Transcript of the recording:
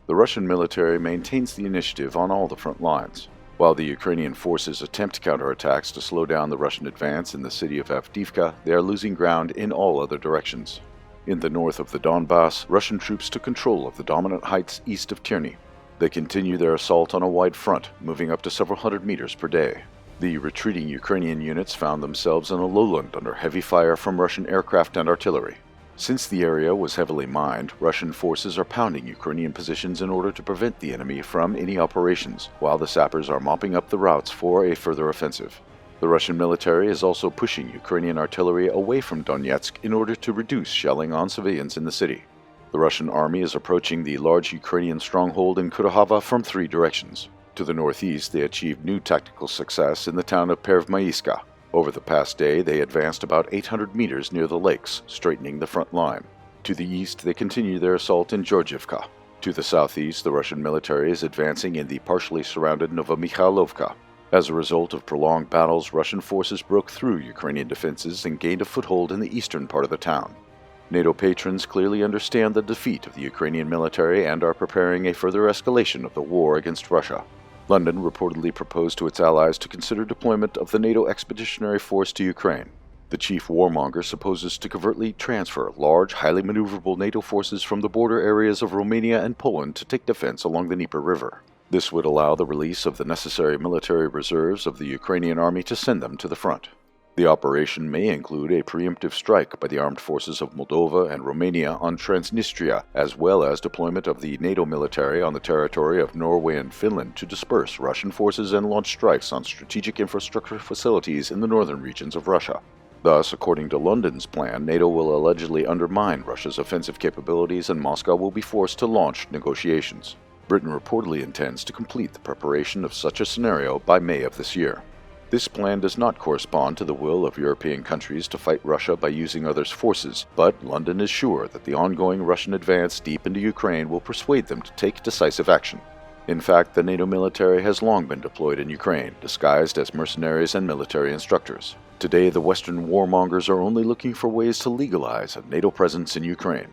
The Russian military maintains the initiative on all the front lines. While the Ukrainian forces attempt counterattacks to slow down the Russian advance in the city of Avdiivka, they are losing ground in all other directions. In the north of the Donbass, Russian troops took control of the dominant heights east of Tierney. They continue their assault on a wide front, moving up to several hundred meters per day. The retreating Ukrainian units found themselves in a lowland under heavy fire from Russian aircraft and artillery. Since the area was heavily mined, Russian forces are pounding Ukrainian positions in order to prevent the enemy from any operations, while the sappers are mopping up the routes for a further offensive. The Russian military is also pushing Ukrainian artillery away from Donetsk in order to reduce shelling on civilians in the city. The Russian army is approaching the large Ukrainian stronghold in Kurahava from three directions. To the northeast, they achieved new tactical success in the town of Pervmaiska. Over the past day, they advanced about 800 meters near the lakes, straightening the front line. To the east, they continue their assault in Georgievka. To the southeast, the Russian military is advancing in the partially surrounded Novomikhalovka. As a result of prolonged battles, Russian forces broke through Ukrainian defenses and gained a foothold in the eastern part of the town. NATO patrons clearly understand the defeat of the Ukrainian military and are preparing a further escalation of the war against Russia. London reportedly proposed to its allies to consider deployment of the NATO Expeditionary Force to Ukraine. The chief warmonger supposes to covertly transfer large, highly maneuverable NATO forces from the border areas of Romania and Poland to take defense along the Dnieper River. This would allow the release of the necessary military reserves of the Ukrainian army to send them to the front. The operation may include a preemptive strike by the armed forces of Moldova and Romania on Transnistria, as well as deployment of the NATO military on the territory of Norway and Finland to disperse Russian forces and launch strikes on strategic infrastructure facilities in the northern regions of Russia. Thus, according to London's plan, NATO will allegedly undermine Russia's offensive capabilities and Moscow will be forced to launch negotiations. Britain reportedly intends to complete the preparation of such a scenario by May of this year. This plan does not correspond to the will of European countries to fight Russia by using others' forces, but London is sure that the ongoing Russian advance deep into Ukraine will persuade them to take decisive action. In fact, the NATO military has long been deployed in Ukraine, disguised as mercenaries and military instructors. Today, the Western warmongers are only looking for ways to legalize a NATO presence in Ukraine.